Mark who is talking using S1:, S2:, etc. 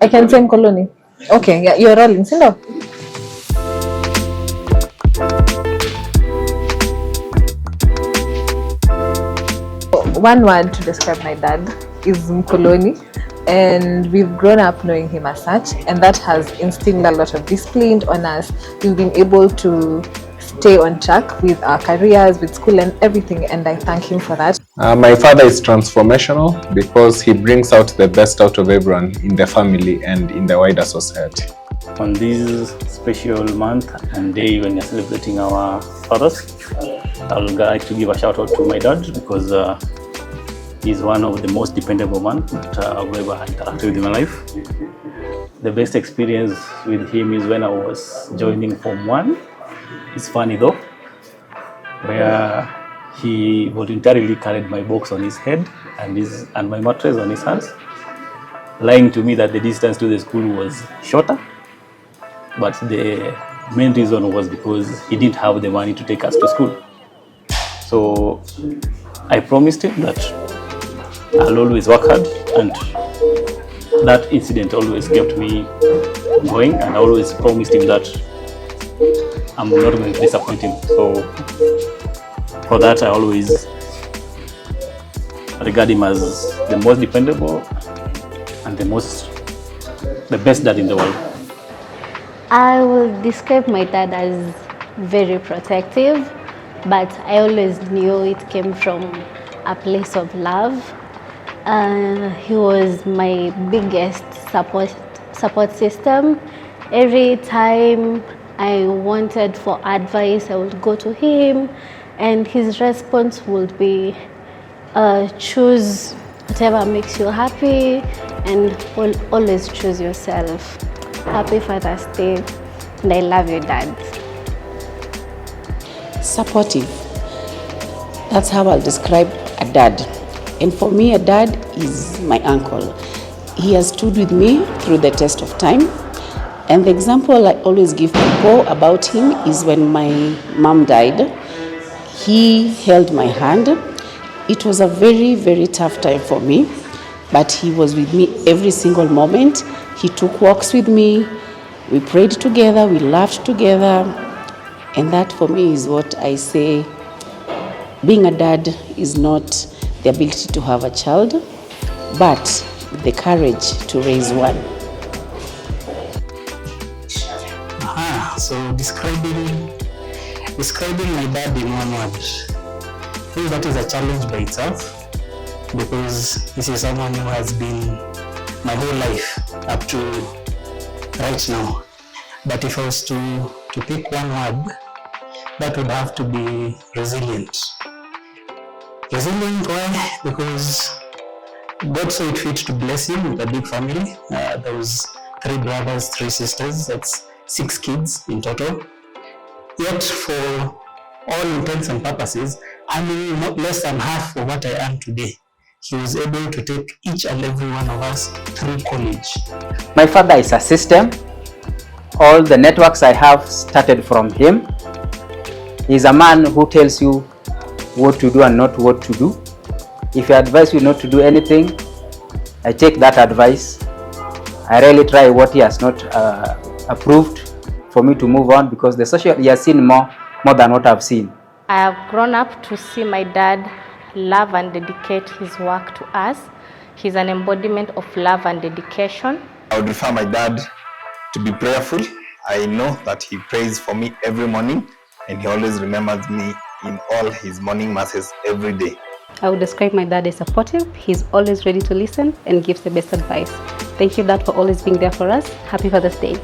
S1: I can say Mkoloni. Okay, yeah, you're rolling. Sindo. One word to describe my dad is Mkoloni, and we've grown up knowing him as such, and that has instilled a lot of discipline on us. We've been able to stay on track with our careers, with school and everything, and I thank him for that.
S2: My father is transformational because he brings out the best out of everyone in the family and in the wider society.
S3: On this special month and day when you're celebrating our fathers, I would like to give a shout out to my dad because he's one of the most dependable men that I've ever interacted with in my life. The best experience with him is when I was joining Form 1. It's funny though, where he voluntarily carried my box on his head and my mattress on his hands, lying to me that the distance to the school was shorter. But the main reason was because he didn't have the money to take us to school. So I promised him that I'll always work hard, and that incident always kept me going, and I always promised him that I'm not going to disappoint him. So for that, I always regard him as the most dependable and the best dad in the world.
S4: I will describe my dad as very protective, but I always knew it came from a place of love. He was my biggest support system. Every time I wanted for advice, I would go to him, and his response would be, choose whatever makes you happy and always choose yourself. Happy Father's Day, and I love you, Dad.
S5: Supportive. That's how I'll describe a dad. And for me, a dad is my uncle. He has stood with me through the test of time. And the example I always give people about him is when my mom died, he held my hand. It was a very, very tough time for me, but he was with me every single moment. He took walks with me, we prayed together, we laughed together, and that for me is what I say, being a dad is not the ability to have a child, but the courage to raise one.
S6: So describing my dad in one word, I think that is a challenge by itself, because this is someone who has been my whole life up to right now. But if I was to pick one word, that would have to be resilient. Resilient, why? Because God saw it fit to bless him with a big family. There was 3 brothers, 3 sisters, that's 6 kids in total. Yet for all intents and purposes, I'm not less than half of what I am today. He was able to take each and every one of us through college.
S7: My father is a system. All the networks I have started from him. He's a man who tells you what to do and not what to do. If he advises you not to do anything, I take that advice. I really try what he has not approved for me to move on, because he has seen more than what I've seen.
S8: I have grown up to see my dad love and dedicate his work to us. He's an embodiment of love and dedication.
S9: I would refer my dad to be prayerful. I know that he prays for me every morning, and he always remembers me in all his morning masses every day.
S10: I would describe my dad as supportive. He's always ready to listen and gives the best advice. Thank you, Dad, for always being there for us. Happy Father's Day.